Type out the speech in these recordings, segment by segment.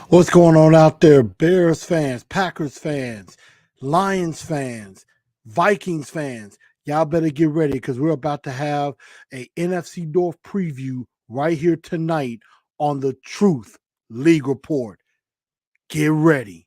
What's going on out there? Bears fans, Packers fans, Lions fans, Vikings fans. Y'all better get ready because we're about to have a NFC North preview right here tonight on the Truth League Report. Get ready.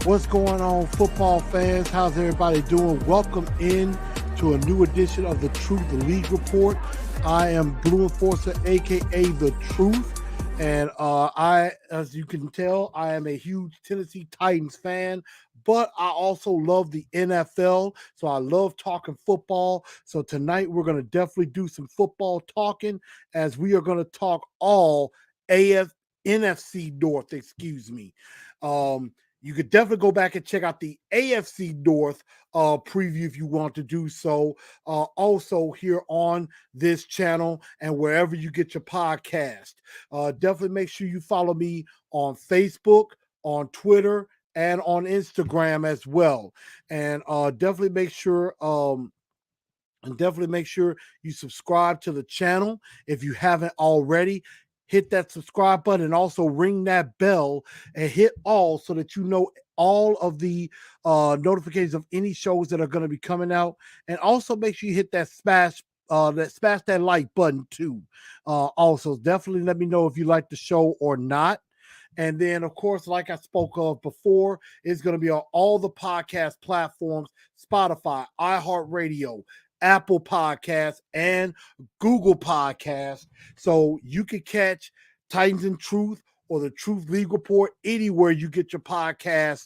What's going on, football fans? How's everybody doing? Welcome in to a new edition of the Truth League Report. I am Blue Enforcer, aka The Truth. And as you can tell, I am a huge Tennessee Titans fan, but I also love the NFL. So I love talking football. So tonight we're going to definitely do some football talking as we are going to talk all NFC North, excuse me. You could definitely go back and check out the AFC North preview if you want to do so. Also here on this channel and wherever you get your podcast. Definitely make sure you follow me on Facebook, on Twitter, and on Instagram as well. And definitely make sure you subscribe to the channel if you haven't already. Hit that subscribe button and also ring that bell and hit all so that you know all of the notifications of any shows that are going to be coming out. And also make sure you hit that smash that like button too. Also, definitely let me know if you like the show or not. And then, of course, like I spoke of before, it's going to be on all the podcast platforms: Spotify, iHeartRadio, Apple Podcasts, and Google Podcasts. So you can catch Titans and Truth or the Truth League Report anywhere you get your podcast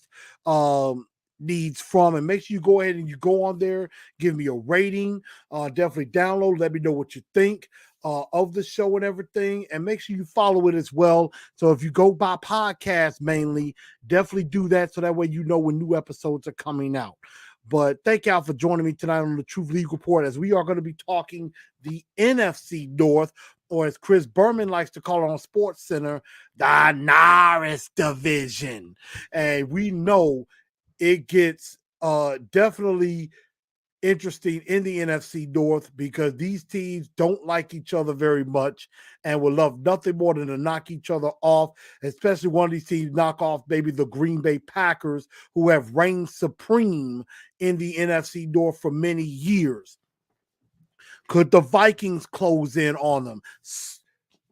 needs from. And make sure you go ahead and you go on there, give me a rating, definitely download, let me know what you think of the show and everything, and make sure you follow it as well. So if you go by podcast mainly, definitely do that so that way you know when new episodes are coming out. But thank y'all for joining me tonight on the Truth League Report as we are going to be talking the NFC North, or as Chris Berman likes to call it on Sports Center, the Norris Division. And we know it gets definitely interesting in the NFC North because these teams don't like each other very much and would love nothing more than to knock each other off, especially one of these teams knock off maybe the Green Bay Packers, who have reigned supreme in the NFC North for many years. Could the Vikings close in on them?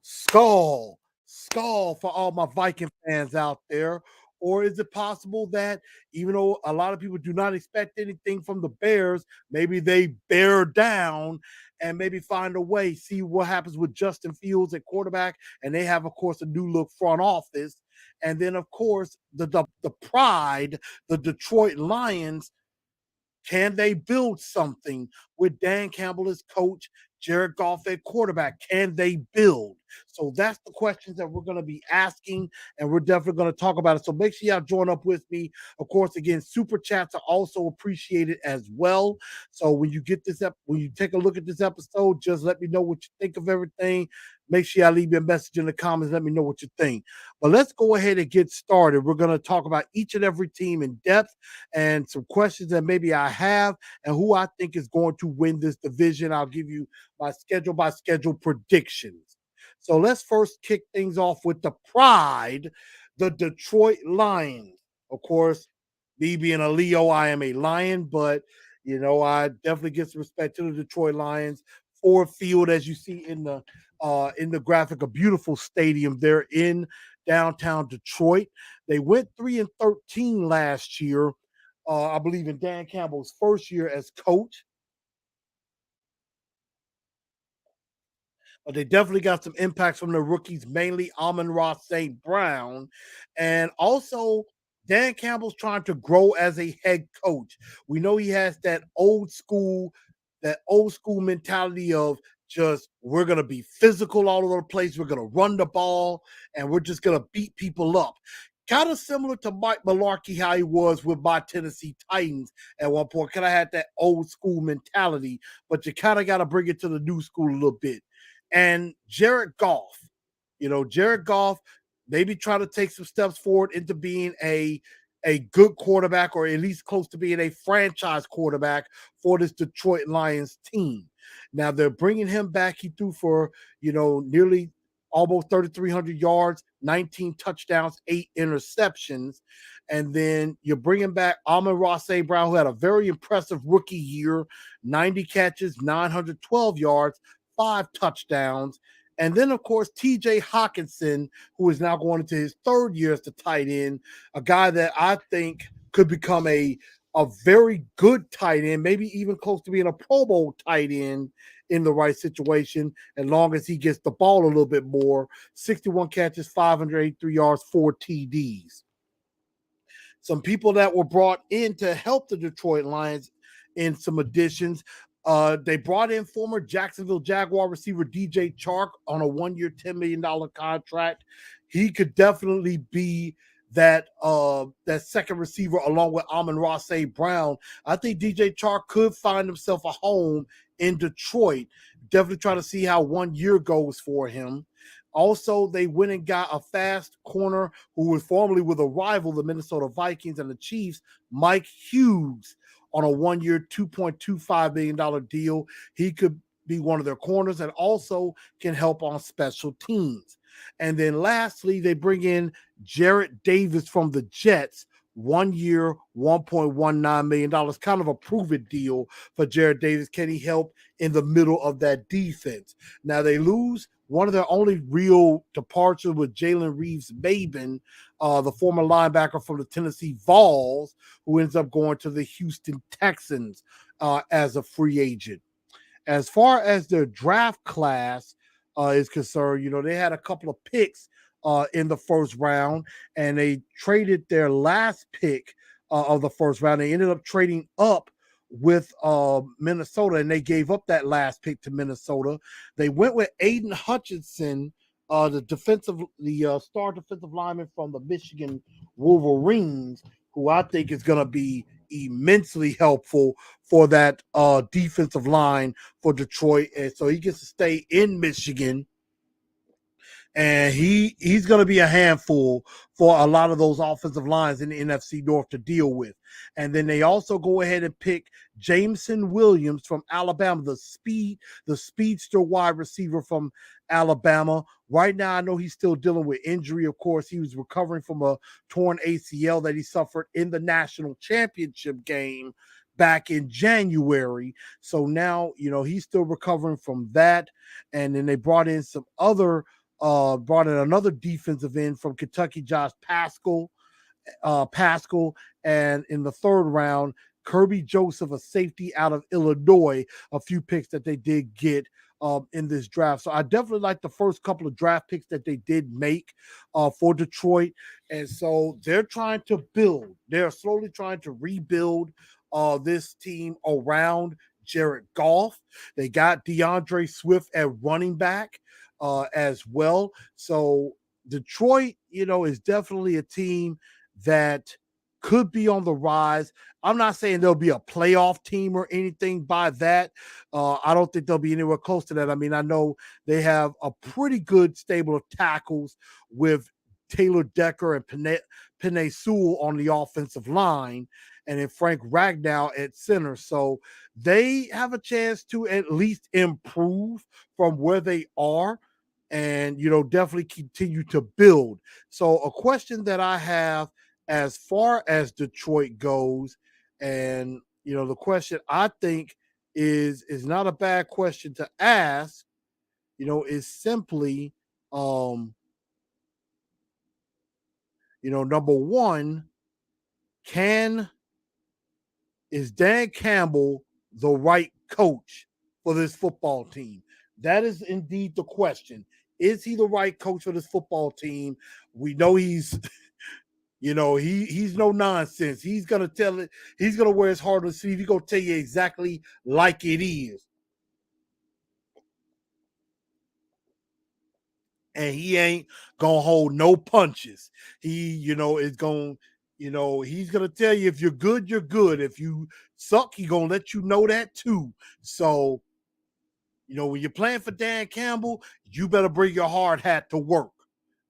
Skull, skull for all my Viking fans out there. Or is it possible that even though a lot of people do not expect anything from the Bears, maybe they bear down and maybe find a way, see what happens with Justin Fields at quarterback, and they have, of course, a new look front office. And then, of course, the pride, the Detroit Lions, can they build something with Dan Campbell as coach, Jared Goff at quarterback? Can they build? So that's the questions that we're going to be asking, and we're definitely going to talk about it. So make sure y'all join up with me. Of course, again, super chats are also appreciated as well. So when you get this up, when you take a look at this episode, just let me know what you think of everything. Make sure y'all leave me a message in the comments. Let me know what you think. But let's go ahead and get started. We're going to talk about each and every team in depth and some questions that maybe I have and who I think is going to win this division. I'll give you my schedule by schedule predictions. So let's first kick things off with the pride, the Detroit Lions. Of course, me being a Leo, I am a Lion, but I definitely give some respect to the Detroit Lions. Ford Field, as you see in the graphic, a beautiful stadium there in downtown Detroit. They went 3-13 last year, I believe, in Dan Campbell's first year as coach. But they definitely got some impacts from the rookies, mainly Amon-Ra St. Brown. And also, Dan Campbell's trying to grow as a head coach. We know he has that old school mentality of just we're gonna be physical all over the place, we're gonna run the ball, and we're just gonna beat people up. Kind of similar to Mike Mularkey, how he was with my Tennessee Titans at one point. Kind of had that old school mentality, but you kind of got to bring it to the new school a little bit. And Jared Goff, Jared Goff maybe try to take some steps forward into being a good quarterback, or at least close to being a franchise quarterback for this Detroit Lions team. Now they're bringing him back. He threw for nearly almost 3,300 yards, 19 touchdowns, 8 interceptions. And then you're bringing back Amon-Ra St. Brown, who had a very impressive rookie year, 90 catches, 912 yards, 5 touchdowns. And then, of course, TJ Hawkinson, who is now going into his third year as the tight end, a guy that I think could become a very good tight end, maybe even close to being a Pro Bowl tight end in the right situation, as long as he gets the ball a little bit more. 61 catches, 583 yards, 4 TDs. Some people that were brought in to help the Detroit Lions in some additions. They brought in former Jacksonville Jaguar receiver DJ Chark on a 1-year, $10 million contract. He could definitely be that second receiver along with Amon-Ra St. Brown. I think DJ Chark could find himself a home in Detroit. Definitely try to see how 1 year goes for him. Also, they went and got a fast corner who was formerly with a rival, the Minnesota Vikings and the Chiefs, Mike Hughes, on a 1-year, $2.25 million deal. He could be one of their corners and also can help on special teams. And then lastly, they bring in Jarrett Davis from the Jets, 1 year, $1.19 million, kind of a prove-it deal for Jarrett Davis. Can he help in the middle of that defense? Now they lose one of their only real departures with Jalen Reeves-Maybin, the former linebacker from the Tennessee Vols, who ends up going to the Houston Texans as a free agent. As far as their draft class is concerned, they had a couple of picks in the first round, and they traded their last pick of the first round. They ended up trading up with Minnesota, and they gave up that last pick to Minnesota. They went with Aiden Hutchinson, the star defensive lineman from the Michigan Wolverines, who I think is going to be immensely helpful for that defensive line for Detroit. And so he gets to stay in Michigan, and he's going to be a handful for a lot of those offensive lines in the NFC North to deal with. And then they also go ahead and pick Jameson Williams from Alabama, the speedster wide receiver from Alabama. Right now, I know he's still dealing with injury. Of course, he was recovering from a torn ACL that he suffered in the national championship game back in January. So now, he's still recovering from that. And then they brought in another defensive end from Kentucky, Josh Pascal, and in the third round, Kirby Joseph, a safety out of Illinois, a few picks that they did get in this draft. So I definitely like the first couple of draft picks that they did make for Detroit. And so they're trying to build. They're slowly trying to rebuild this team around Jared Goff. They got DeAndre Swift at running back as well. So Detroit, is definitely a team that could be on the rise. I'm not saying they'll be a playoff team or anything by that. I don't think they'll be anywhere close to that. I mean, I know they have a pretty good stable of tackles with Taylor Decker and Penei Sewell on the offensive line, and then Frank Ragnow at center. So they have a chance to at least improve from where they are and, definitely continue to build. So a question that I have as far as Detroit goes, and, the question I think is not a bad question to ask, is simply, number one, is Dan Campbell the right coach for this football team? That is indeed the question. Is he the right coach for this football team? We know he's He's no nonsense. He's gonna tell it. He's gonna wear his heart on his sleeve. He's gonna tell you exactly like it is, and he ain't gonna hold no punches. Is going. He's gonna tell you if you're good, you're good. If you suck, he gonna let you know that too. So when you're playing for Dan Campbell, you better bring your hard hat to work.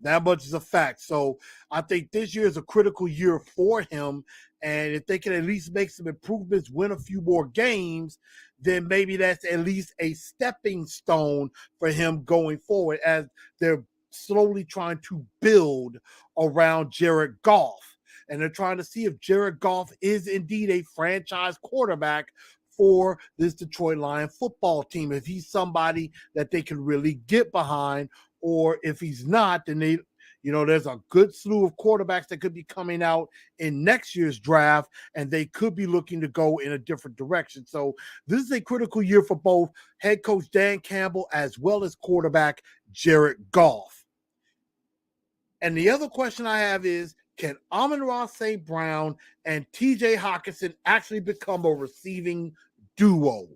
That much is a fact. So I think this year is a critical year for him. And if they can at least make some improvements, win a few more games, then maybe that's at least a stepping stone for him going forward as they're slowly trying to build around Jared Goff. And they're trying to see if Jared Goff is indeed a franchise quarterback for this Detroit Lion football team. If he's somebody that they can really get behind, or if he's not, then there's a good slew of quarterbacks that could be coming out in next year's draft, and they could be looking to go in a different direction. So this is a critical year for both head coach Dan Campbell as well as quarterback Jared Goff. And the other question I have is, can Amon-Ra St. Brown and TJ Hawkinson actually become a receiving duo?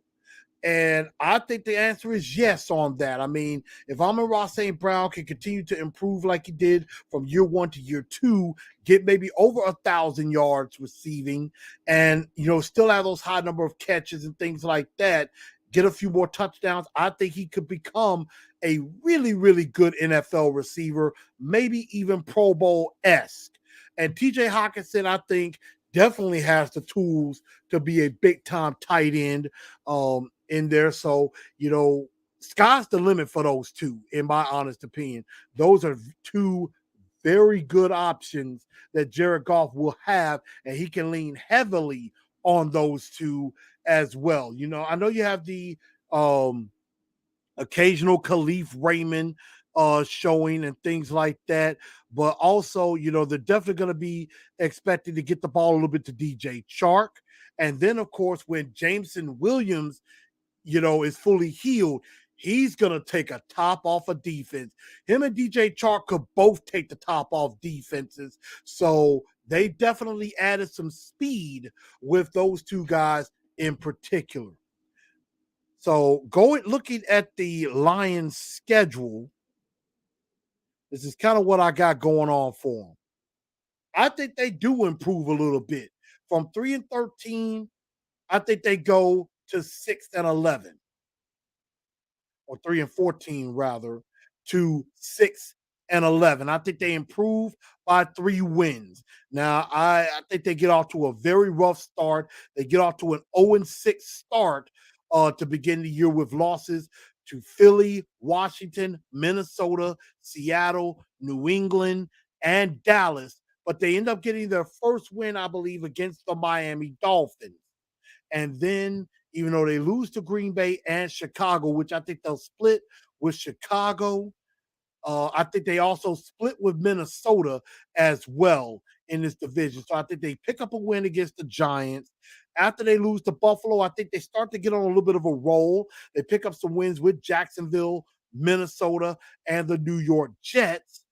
And I think the answer is yes on that. I mean, if Amon-Ra St. Brown can continue to improve like he did from year one to year two, get maybe over 1,000 yards receiving, and still have those high number of catches and things like that, get a few more touchdowns, I think he could become a really, really good NFL receiver, maybe even Pro Bowl-esque. And TJ Hawkinson, I think, definitely has the tools to be a big-time tight end in there. So, sky's the limit for those two, in my honest opinion. Those are two very good options that Jared Goff will have, and he can lean heavily on those two as well. I know you have the occasional Khalif Raymond showing and things like that. But also, they're definitely going to be expected to get the ball a little bit to DJ Chark. And then, of course, when Jameson Williams, is fully healed, he's going to take a top off of defense. Him and DJ Chark could both take the top off defenses. So they definitely added some speed with those two guys in particular. So looking at the Lions schedule, this is kind of what I got going on for them. I think they do improve a little bit. From 3-13, I think they go to 6-11, or 3-14 rather, to 6-11. I think they improve by 3 wins. Now, I think they get off to a very rough start. They get off to an 0-6 start to begin the year with losses to Philly, Washington, Minnesota, Seattle, New England, and Dallas. But they end up getting their first win, I believe, against the Miami Dolphins. And then, even though they lose to Green Bay and Chicago, which I think they'll split with Chicago, I think they also split with Minnesota as well in this division. So I think they pick up a win against the Giants. After they lose to Buffalo, I think they start to get on a little bit of a roll. They pick up some wins with Jacksonville, Minnesota, and the New York Jets.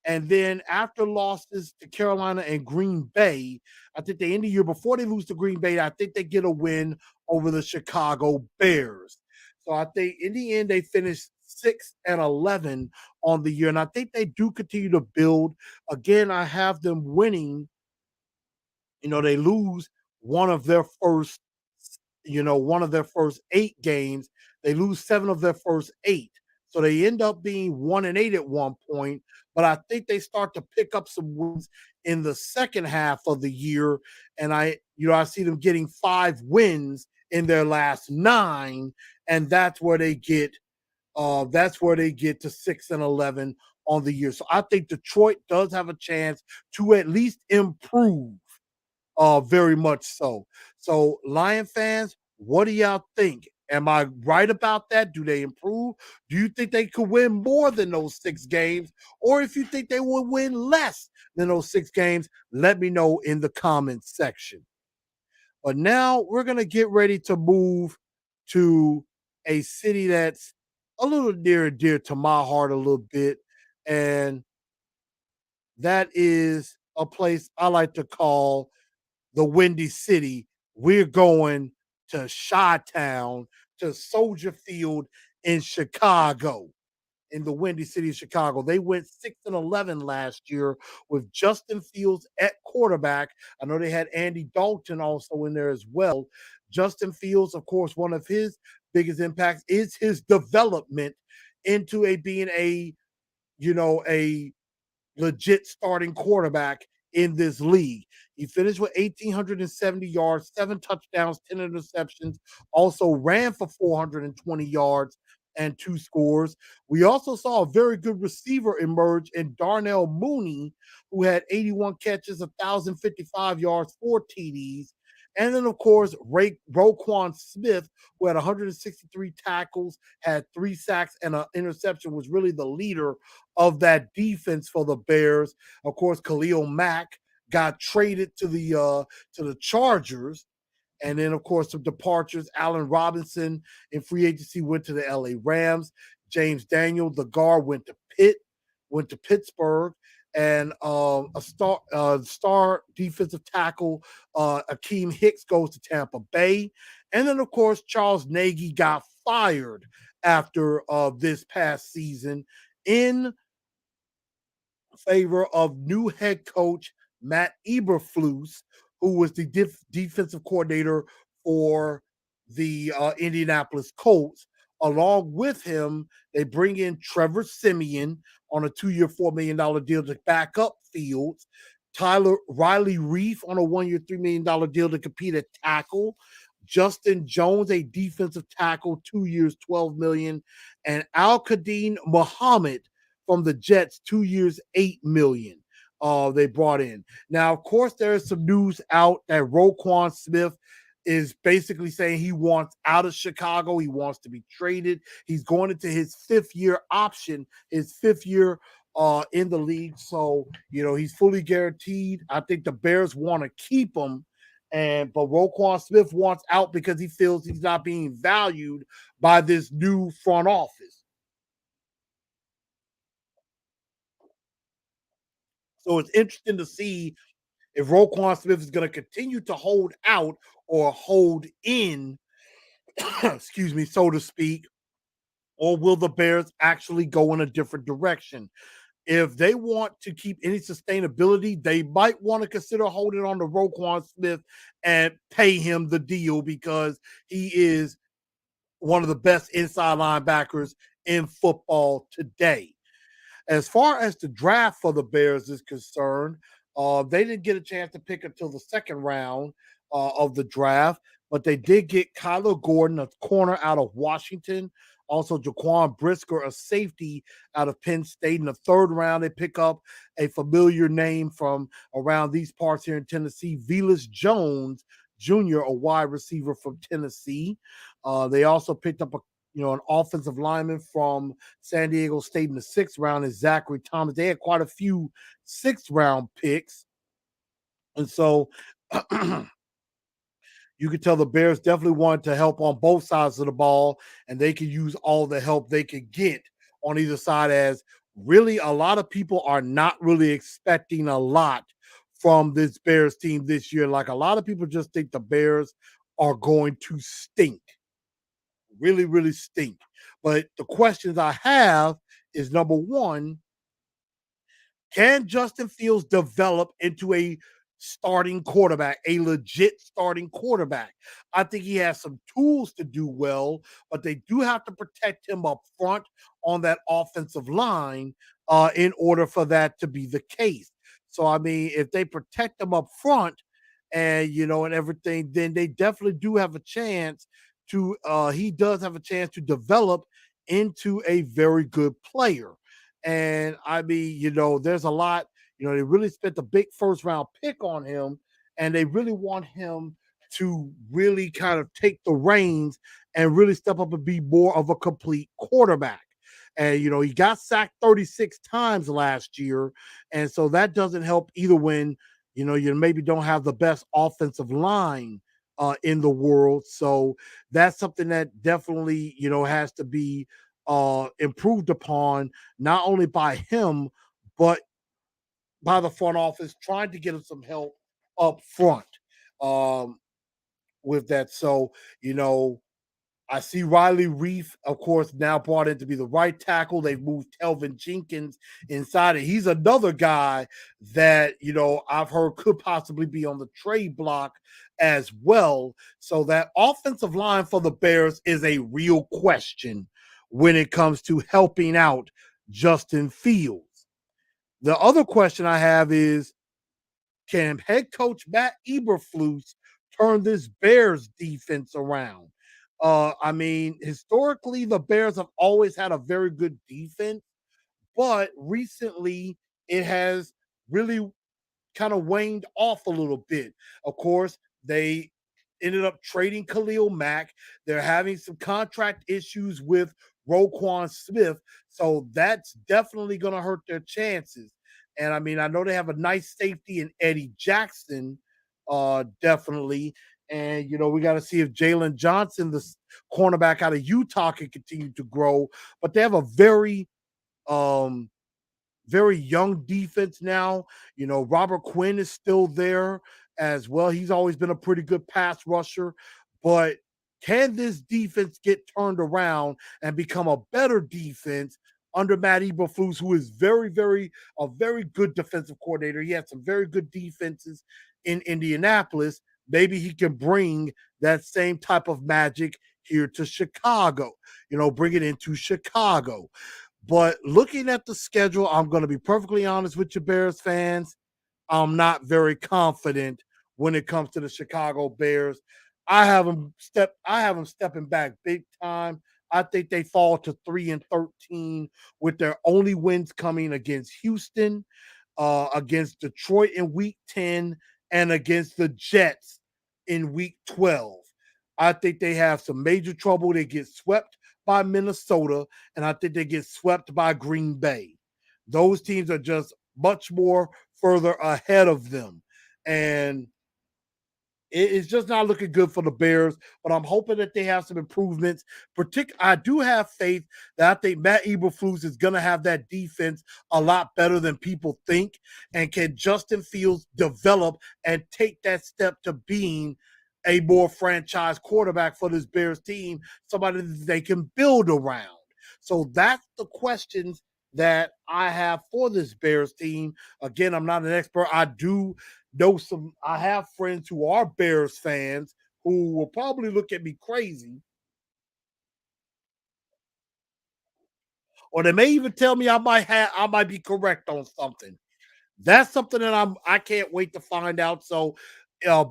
And then after losses to Carolina and Green Bay, I think they end the year before they lose to Green Bay. I think they get a win over the Chicago Bears. So I think in the end they finished 6-11 on the year, and I think they do continue to build. Again, I have them winning. They lose one of their first, one of their first 8 games. They lose 7 of their first 8. So they end up being 1-8 at one point. But I think they start to pick up some wins in the second half of the year. And I see them getting 5 wins in their last 9. And that's where they get to 6-11 on the year. So I think Detroit does have a chance to at least improve. Very much so. So, Lion fans, what do y'all think? Am I right about that? Do they improve? Do you think they could win more than those 6 games? Or if you think they would win less than those 6 games, let me know in the comments section. But now we're going to get ready to move to a city that's a little near and dear to my heart a little bit. And that is a place I like to call the Windy City. We're going to Chi-Town, to Soldier Field in Chicago, in the Windy City of Chicago. They went 6-11 last year with Justin Fields at quarterback. I know they had Andy Dalton also in there as well. Justin Fields, of course, one of his biggest impacts is his development into a being a legit starting quarterback in this league. He finished with 1,870 yards, 7 touchdowns, 10 interceptions, also ran for 420 yards and 2 scores. We also saw a very good receiver emerge in Darnell Mooney, who had 81 catches, 1,055 yards, 4 TDs. And then, of course, Roquan Smith, who had 163 tackles, had 3 sacks and an interception, was really the leader of that defense for the Bears. Of course, Khalil Mack got traded to the Chargers. And then, of course, some departures. Allen Robinson in free agency went to the LA Rams. James Daniel, the guard, went to Pittsburgh. And a star defensive tackle, Akeem Hicks, goes to Tampa Bay. And then, of course, Charles Nagy got fired after this past season in favor of new head coach Matt Eberflus, who was the defensive coordinator for the Indianapolis Colts. Along with him, they bring in Trevor Siemian on a 2-year, $4 million deal to back up Fields. Tyler Riley Reef on a 1-year, $3 million deal to compete at tackle. Justin Jones, a defensive tackle, 2 years, $12 million, and Al Qadim Muhammad from the Jets, 2 years, $8 million. They brought in. Now, of course, there is some news out that Roquan Smith is basically saying he wants out of Chicago. He wants to be traded. He's going into his 5th-year option, his 5th year in the league. So, he's fully guaranteed. I think the Bears want to keep him. But Roquan Smith wants out because he feels he's not being valued by this new front office. So it's interesting to see if Roquan Smith is going to continue to hold out or hold in, excuse me, so to speak, or will the Bears actually go in a different direction? If they want to keep any sustainability, they might want to consider holding on to Roquan Smith and pay him the deal because he is one of the best inside linebackers in football today. As far as the draft for the Bears is concerned, they didn't get a chance to pick until the second round of the draft, but they did get Kyler Gordon, a corner out of Washington. Also, Jaquan Brisker, a safety out of Penn State. In the third round, they pick up a familiar name from around these parts here in Tennessee, Velus Jones Jr., a wide receiver from Tennessee. They also picked up an offensive lineman from San Diego State in the 6th round is Zachary Thomas. They had quite a few 6th-round picks. And so you could tell the Bears definitely wanted to help on both sides of the ball, and they could use all the help they could get on either side, as really a lot of people are not really expecting a lot from this Bears team this year. Like, a lot of people just think the Bears are going to stink. Really, really stink. But the questions I have is, number one, can Justin Fields develop into a starting quarterback, a legit starting quarterback? I think he has some tools to do well, but they do have to protect him up front on that offensive line in order for that to be the case. So, I mean, if they protect him up front and everything, then they definitely do have a chance he does have a chance to develop into a very good player. And I mean, there's a lot, they really spent a big 1st-round pick on him, and they really want him to really kind of take the reins and really step up and be more of a complete quarterback. And he got sacked 36 times last year, and so that doesn't help either when you maybe don't have the best offensive line in the world. So that's something that definitely has to be improved upon, not only by him but by the front office, trying to get him some help up front um, with that. So, you know, I see Riley Reef, of course, now brought in to be the right tackle. They've moved Telvin Jenkins inside it. He's another guy that, you know, I've heard could possibly be on the trade block as well. So that offensive line for the Bears is a real question when it comes to helping out Justin Fields. The other question I have is, can head coach Matt Eberflus turn this Bears defense around? I mean, historically, the Bears have always had a very good defense, but recently it has really kind of waned off a little bit. Of course, they ended up trading Khalil Mack. They're having some contract issues with Roquan Smith. So that's definitely going to hurt their chances. And I mean, I know they have a nice safety in Eddie Jackson, definitely. And, you know, we got to see if Jalen Johnson, the cornerback out of Utah, can continue to grow. But they have a um, very young defense now. You know, Robert Quinn is still there as well. He's always been a pretty good pass rusher, but can this defense get turned around and become a better defense under Matt Eberflus, who is a very good defensive coordinator? He had some very good defenses in Indianapolis. Maybe he can bring that same type of magic here to Chicago, you know, bring it into Chicago. But looking at the schedule, I'm going to be perfectly honest with you, Bears fans. I'm not very confident when it comes to the Chicago Bears. I have them stepping back big time. I think they fall to 3-13 with their only wins coming against Houston, against Detroit in week 10, and against the Jets in week 12. I think they have some major trouble. They get swept by Minnesota, and I think they get swept by Green Bay. Those teams are just much more further ahead of them. And it's just not looking good for the Bears, but I'm hoping that they have some improvements. I do have faith that I think Matt Eberflus is going to have that defense a lot better than people think. And can Justin Fields develop and take that step to being a more franchise quarterback for this Bears team, somebody that they can build around? So that's the questions that I have for this Bears team. Again, I'm not an expert. I have friends who are Bears fans who will probably look at me crazy, or they may even tell me I might be correct on something. That's something that I can't wait to find out. So,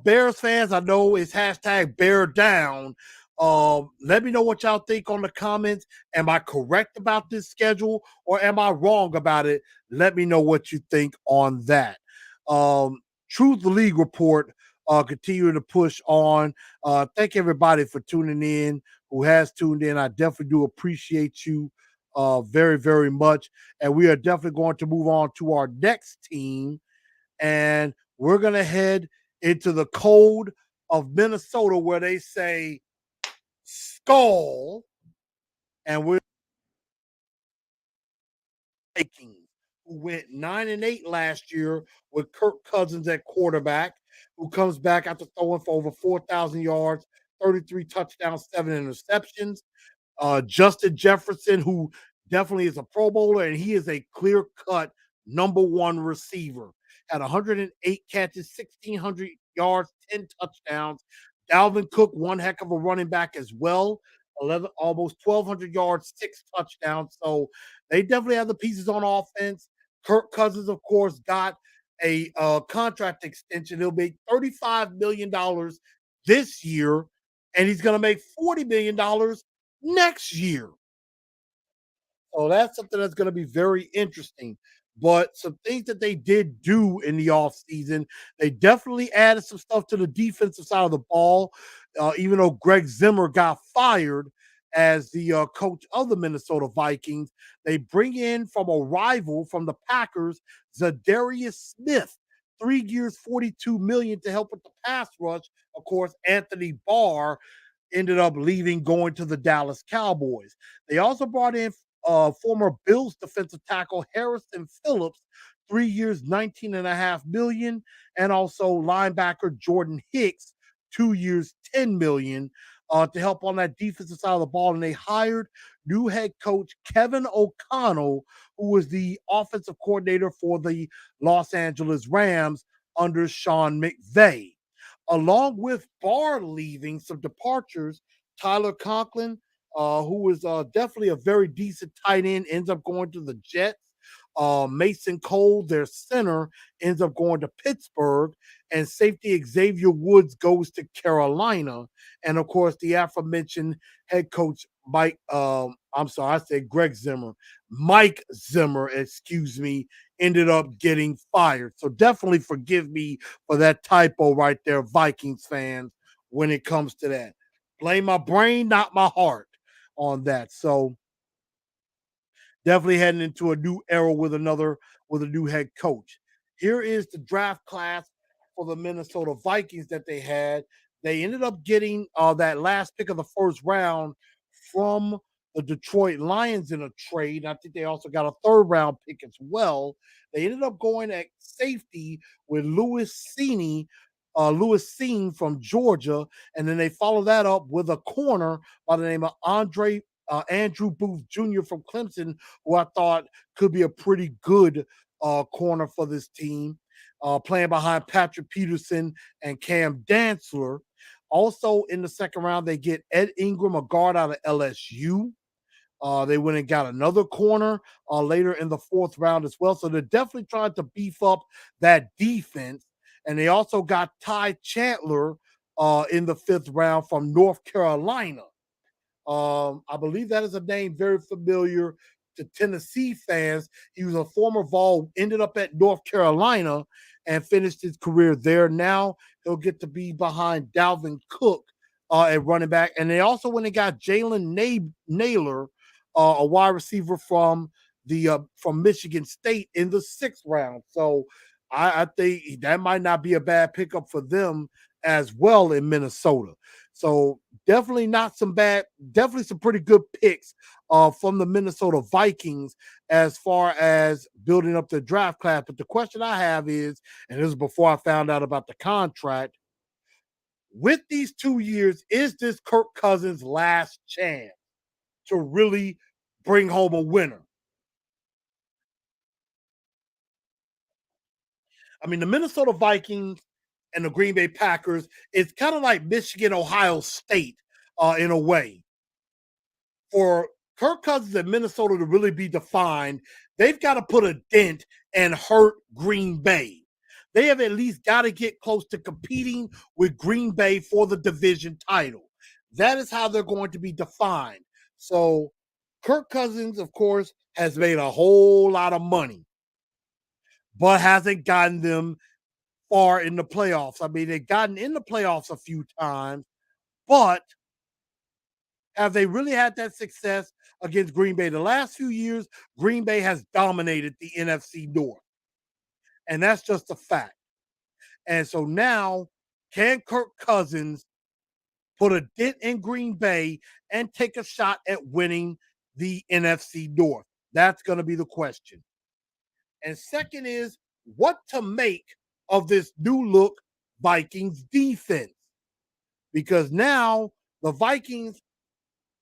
Bears fans, I know it's hashtag Bear Down. Let me know what y'all think on the comments. Am I correct about this schedule or am I wrong about it? Let me know what you think on that. Um, Truth League Report continuing to push on. Thank everybody for tuning in who has tuned in. I definitely do appreciate you very, very much. And we are definitely going to move on to our next team. And we're going to head into the cold of Minnesota where they say skull. And we're Vikings, who went 9-8 last year with Kirk Cousins at quarterback, who comes back after throwing for over 4,000 yards, 33 touchdowns, 7 interceptions. Justin Jefferson, who definitely is a Pro Bowler, and he is a clear cut number one receiver. Had 108 catches, 1,600 yards, 10 touchdowns. Dalvin Cook, one heck of a running back as well. 11, almost 1,200 yards, 6 touchdowns. So they definitely have the pieces on offense. Kirk Cousins, of course, got a contract extension. He'll make $35 million this year, and he's going to make $40 million next year. So that's something that's going to be very interesting. But some things that they did do in the offseason, they definitely added some stuff to the defensive side of the ball. Even though Greg Zimmer got fired as the coach of the Minnesota Vikings, they bring in from a rival from the Packers, Zadarius Smith, 3 years, $42 million to help with the pass rush. Of course, Anthony Barr ended up leaving, going to the Dallas Cowboys. They also brought in former Bills defensive tackle Harrison Phillips 3 years, 19.5 million, and also linebacker Jordan Hicks, 2 years, 10 million, to help on that defensive side of the ball. And they hired new head coach Kevin O'Connell, who was the offensive coordinator for the Los Angeles Rams under Sean McVay. Along with Barr leaving, some departures, Tyler Conklin, who was definitely a very decent tight end, ends up going to the Jets. Mason Cole, their center, ends up going to Pittsburgh, and safety Xavier Woods goes to Carolina. And of course, the aforementioned head coach Mike, I'm sorry, I said Greg Zimmer, Mike Zimmer, excuse me, ended up getting fired. So definitely forgive me for that typo right there, Vikings fans, when it comes to that. Blame my brain, not my heart on that. So definitely heading into a new era with a new head coach. Here is the draft class for the Minnesota Vikings that they had. They ended up getting that last pick of the first round from the Detroit Lions in a trade. I think they also got a third round pick as well. They ended up going at safety with Lewis Seen from Georgia, and then they followed that up with a corner by the name of Andrew Booth Jr. from Clemson, who I thought could be a pretty good corner for this team, playing behind Patrick Peterson and Cam Dantzler. Also in the second round, they get Ed Ingram, a guard out of LSU. They went and got another corner later in the fourth round as well. So they're definitely trying to beef up that defense. And they also got Ty Chandler in the fifth round from North Carolina. I believe that is a name very familiar to Tennessee fans. He was a former Vol, ended up at North Carolina and finished his career there. Now he'll get to be behind Dalvin Cook at running back. And they also went and got Jalen Naylor, a wide receiver from Michigan State in the sixth round. So I think that might not be a bad pickup for them as well in Minnesota. So definitely not some bad, definitely some pretty good picks from the Minnesota Vikings as far as building up the draft class. But the question I have is, and this is before I found out about the contract, with these 2 years, is this Kirk Cousins' last chance to really bring home a winner? I mean, the Minnesota Vikings and the Green Bay Packers, it's kind of like Michigan, Ohio State in a way. For Kirk Cousins and Minnesota to really be defined, they've got to put a dent and hurt Green Bay. They have at least got to get close to competing with Green Bay for the division title. That is how they're going to be defined. So, Kirk Cousins, of course, has made a whole lot of money, but hasn't gotten them far in the playoffs. I mean, they've gotten in the playoffs a few times, but have they really had that success against Green Bay? The last few years, Green Bay has dominated the NFC North, and that's just a fact. And so now, can Kirk Cousins put a dent in Green Bay and take a shot at winning the NFC North? That's going to be the question. And second is what to make of this new look Vikings defense. Because now the Vikings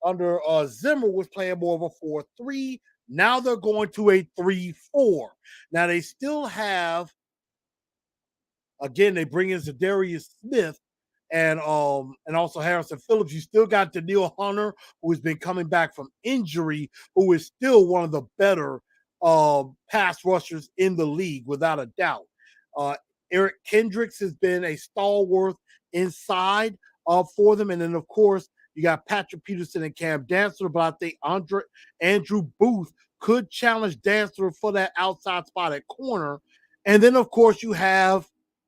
under Zimmer was playing more of a 4-3. Now they're going to a 3-4. Now they still have, again, they bring in Zadarius Smith and also Harrison Phillips. You still got Daniil Hunter, who has been coming back from injury, who is still one of the better pass rushers in the league, without a doubt. Uh, Eric Kendricks has been a stalwart inside for them. And then, of course, you got Patrick Peterson and Cam Dantzler, but I think Andrew Booth could challenge Dantzler for that outside spot at corner. And then, of course, you have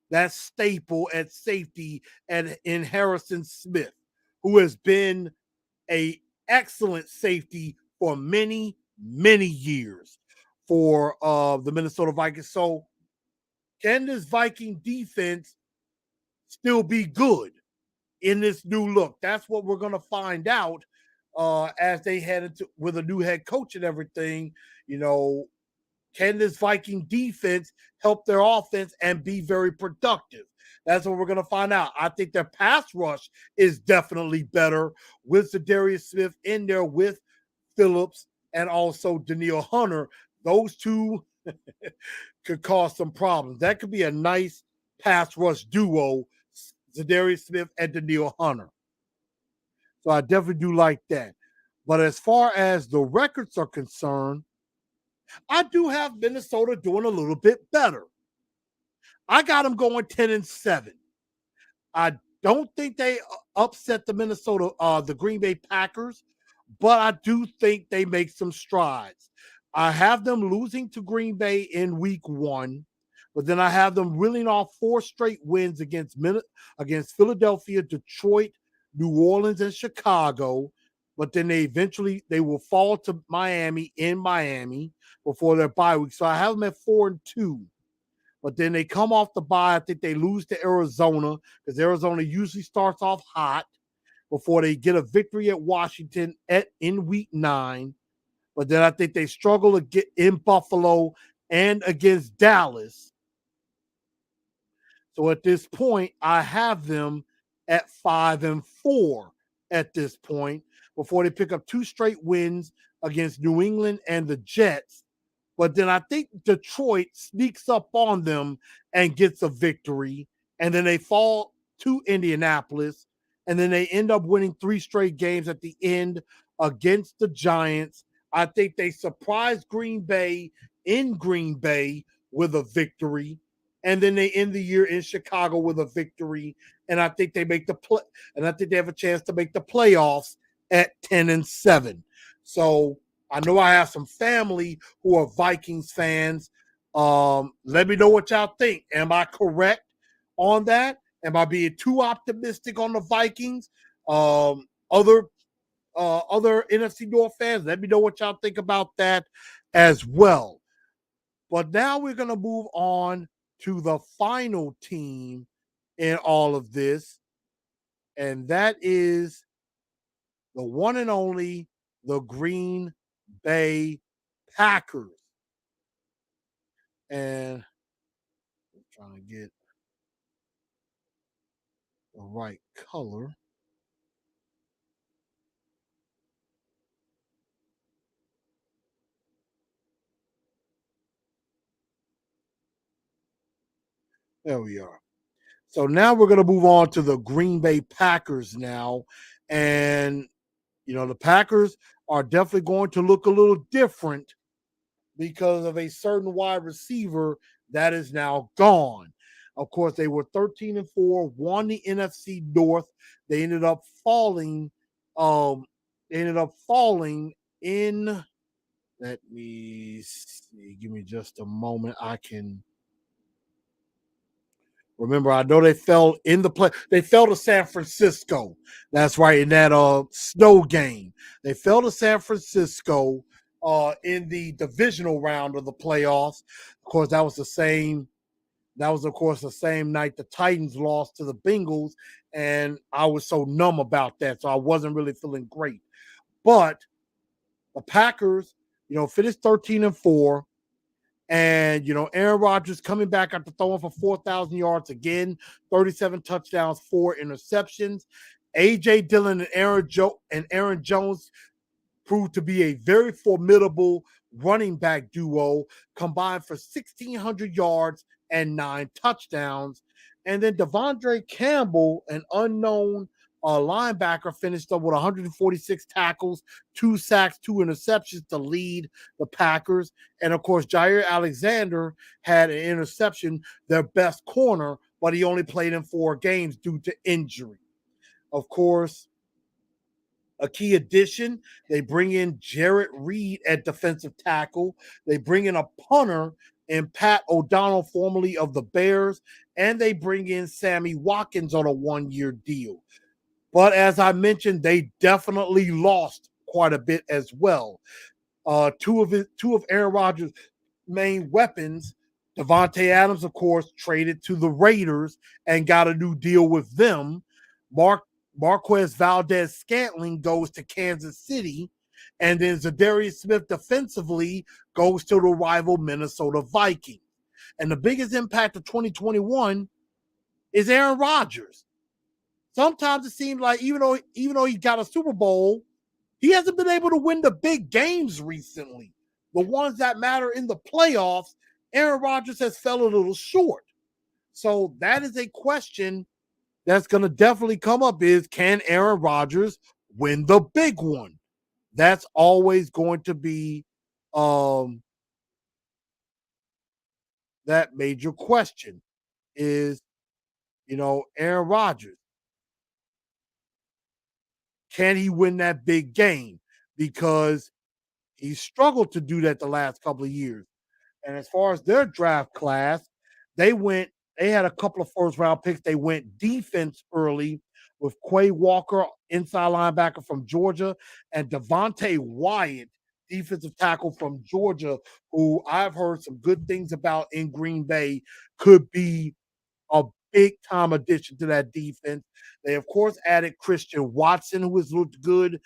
that staple at safety and in Harrison Smith, who has been a excellent safety for many, many years for the Minnesota Vikings. So can this Viking defense still be good in this new look? That's what we're going to find out as they head into with a new head coach and everything. You know, can this Viking defense help their offense and be very productive? That's what we're going to find out. I think their pass rush is definitely better with Zadarius Smith in there with Phillips and also Daniil Hunter. Those two could cause some problems. That could be a nice pass rush duo, Zadarius Smith and Daniil Hunter. So I definitely do like that. But as far as the records are concerned, I do have Minnesota doing a little bit better. I got them going 10-7. I don't think they upset the Green Bay Packers, but I do think they make some strides. I have them losing to Green Bay in week 1, but then I have them reeling off 4 straight wins against Philadelphia, Detroit, New Orleans, and Chicago. But then they will fall to Miami in Miami before their bye week. So I have them at 4-2. But then they come off the bye. I think they lose to Arizona because Arizona usually starts off hot before they get a victory at Washington in week 9. But then I think they struggle to get in Buffalo and against Dallas. So at this point, I have them at 5-4 at this point before they pick up 2 straight wins against New England and the Jets. But then I think Detroit sneaks up on them and gets a victory. And then they fall to Indianapolis. And then they end up winning 3 straight games at the end against the Giants. I think they surprised Green Bay in Green Bay with a victory. And then they end the year in Chicago with a victory. And I think they make the play. And I think they have a chance to make the playoffs at 10-7. So I know I have some family who are Vikings fans. Let me know what y'all think. Am I correct on that? Am I being too optimistic on the Vikings? Other NFC North fans, let me know what y'all think about that as well. But now we're going to move on to the final team in all of this, and that is the one and only the Green Bay Packers. And I'm trying to get the right color. There we are. So now we're going to move on to the Green Bay Packers now. And, the Packers are definitely going to look a little different because of a certain wide receiver that is now gone. Of course, they were 13-4, won the NFC North. They ended up falling. In. Let me see. Give me just a moment. I can remember. I know they fell in the play. They fell to San Francisco. That's right, in that snow game. They fell to San Francisco in the divisional round of the playoffs. Of course, that was the same night the Titans lost to the Bengals, and I was so numb about that, so I wasn't really feeling great. But the Packers, finished 13-4. And, Aaron Rodgers coming back after throwing for 4,000 yards again, 37 touchdowns, 4 interceptions. A.J. Dillon and Aaron Jones proved to be a very formidable running back duo, combined for 1,600 yards and 9 touchdowns. And then Devondre Campbell, an unknown linebacker, finished up with 146 tackles, 2 sacks, 2 interceptions to lead the Packers. And of course, Jair Alexander had an interception, their best corner, but he only played in 4 games due to injury. Of course, a key addition, they bring in Jarrett Reed at defensive tackle. They bring in a punter in Pat O'Donnell, formerly of the Bears, and they bring in Sammy Watkins on a 1-year deal. But as I mentioned, they definitely lost quite a bit as well. Two of Aaron Rodgers' main weapons, Devontae Adams, of course, traded to the Raiders and got a new deal with them. Marquez Valdez Scantling goes to Kansas City, And then Zadarius Smith defensively goes to the rival Minnesota Vikings. And the biggest impact of 2021 is Aaron Rodgers. Sometimes it seems like even though he got a Super Bowl, he hasn't been able to win the big games recently. The ones that matter in the playoffs, Aaron Rodgers has fell a little short. So that is a question that's going to definitely come up is, can Aaron Rodgers win the big one? That's always going to be um, that major question is, Aaron Rodgers, can he win that big game? Because he struggled to do that the last couple of years. And as far as their draft class, they went, they had a couple of first round picks. They went defense early with Quay Walker, inside linebacker from Georgia, and Devontae Wyatt, defensive tackle from Georgia, who I've heard some good things about in Green Bay, could be a big time addition to that defense. They, of course, added Christian Watson, who has looked good,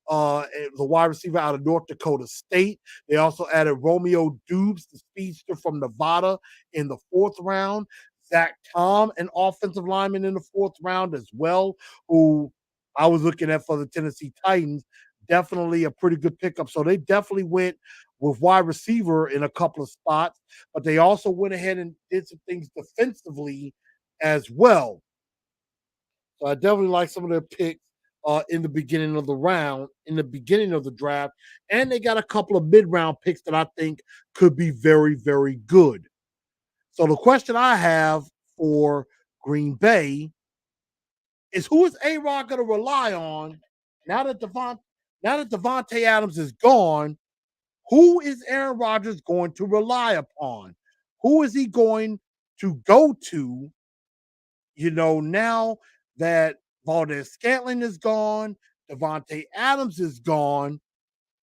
the wide receiver out of North Dakota State. They also added Romeo Dubes, the speedster from Nevada, in the fourth round. Zach Tom, an offensive lineman in the fourth round as well, who I was looking at for the Tennessee Titans. Definitely a pretty good pickup. So they definitely went with wide receiver in a couple of spots, but they also went ahead and did some things defensively as well. So I definitely like some of their picks in the beginning of the round, in the beginning of the draft. And they got a couple of mid round picks that I think could be very, very good. So the question I have for Green Bay is, who is A-Rod going to rely on now that Devontae Adams is gone? Who is Aaron Rodgers going to rely upon? Who is he going to go to, now that Valdez Scantling is gone, Devontae Adams is gone,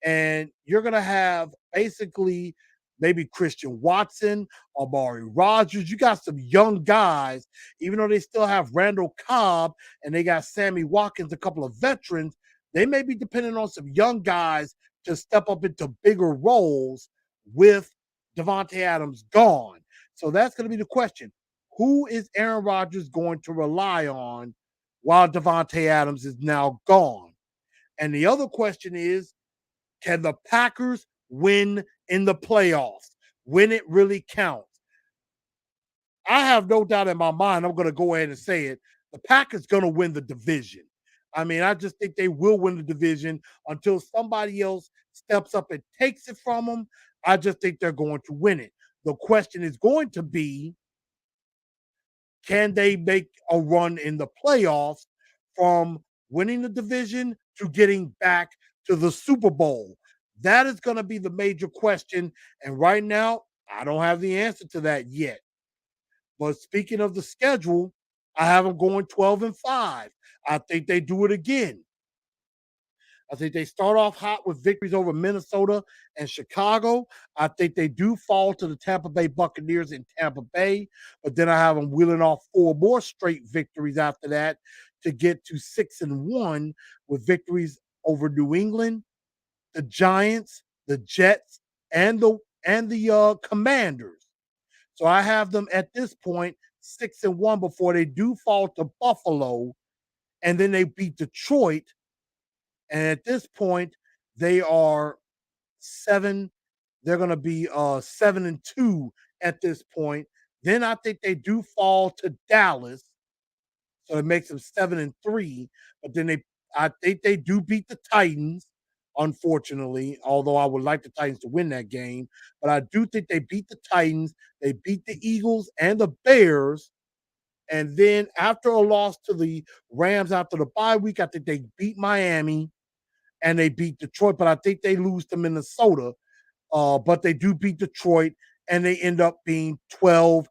and you're going to have basically maybe Christian Watson, Amari Rogers. You got some young guys, even though they still have Randall Cobb and they got Sammy Watkins, a couple of veterans. They may be dependent on some young guys to step up into bigger roles with Devontae Adams gone. So that's going to be the question. Who is Aaron Rodgers going to rely on while Devontae Adams is now gone? And the other question is, can the Packers win in the playoffs when it really counts? I have no doubt in my mind, I'm going to go ahead and say it. The Packers going to win the division. I mean, I just think they will win the division until somebody else steps up and takes it from them. I just think they're going to win it. The question is going to be, can they make a run in the playoffs from winning the division to getting back to the Super Bowl? That is going to be the major question. And right now, I don't have the answer to that yet. But speaking of the schedule, I have them going 12-5. I think they do it again. I think they start off hot with victories over Minnesota and Chicago. I think they do fall to the Tampa Bay Buccaneers in Tampa Bay, but then I have them wheeling off 4 more straight victories after that to get to 6-1 with victories over New England, the Giants, the Jets, and the Commanders. So I have them at this point 6-1 before they do fall to Buffalo, and then they beat Detroit. And at this point, they are 7. They're going to be 7-2 at this point. Then I think they do fall to Dallas, so it makes them 7-3. But then I think they do beat the Titans, unfortunately. Although I would like the Titans to win that game, but I do think they beat the Titans. They beat the Eagles and the Bears. And then after a loss to the Rams after the bye week, I think they beat Miami and they beat Detroit, but I think they lose to Minnesota. But they do beat Detroit, and they end up being 12-5.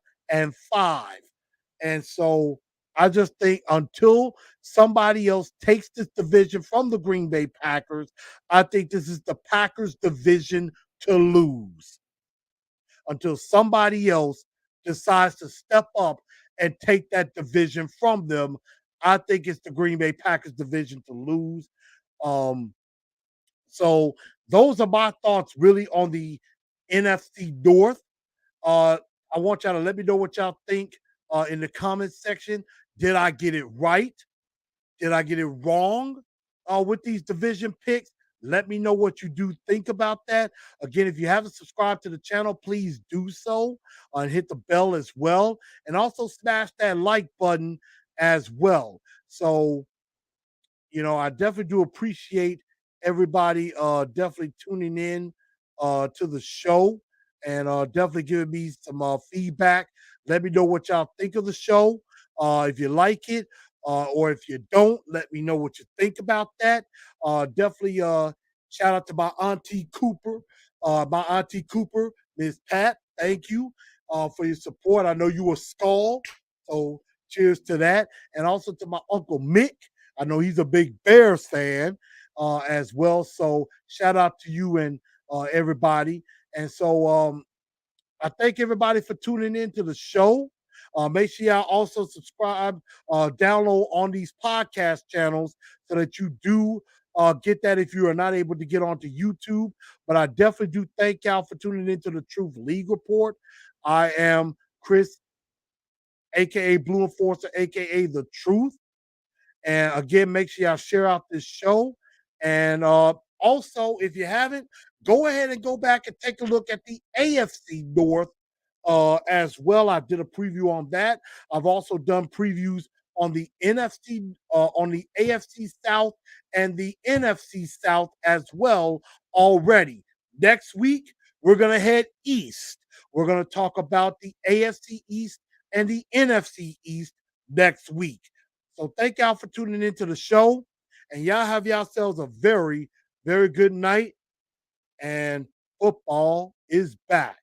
And so I just think until somebody else takes this division from the Green Bay Packers, I think this is the Packers' division to lose. Until somebody else decides to step up and take that division from them, I think it's the Green Bay Packers division to lose. Um, So those are my thoughts really on the NFC North. Uh, I want y'all to let me know what y'all think in the comments section. Did I get it right? Did I get it wrong with these division picks? Let me know what you do think about that. Again, if you haven't subscribed to the channel, please do so and hit the bell as well. And also smash that like button as well. So, I definitely do appreciate everybody definitely tuning in to the show and definitely giving me some feedback. Let me know what y'all think of the show. If you like it, or if you don't, let me know what you think about that. Definitely shout out to my auntie Cooper, Miss Pat. Thank you for your support. I know you a skull, so cheers to that. And also to my uncle Mick. I know he's a big Bears fan as well. So shout out to you and everybody. And so I thank everybody for tuning in to the show. Make sure y'all also subscribe, download on these podcast channels so that you do get that if you are not able to get onto YouTube. But I definitely do thank y'all for tuning into the Truth League Report. I am Chris, aka Blue Enforcer, aka The Truth. And again, make sure y'all share out this show. And also, if you haven't, go ahead and go back and take a look at the AFC North as well. I did a preview on that. I've also done previews on the on the AFC South and the NFC South as well already. Next week, we're going to head east. We're going to talk about the AFC East and the NFC East next week. So thank y'all for tuning into the show. And y'all have yourselves a very, very good night. And football is back.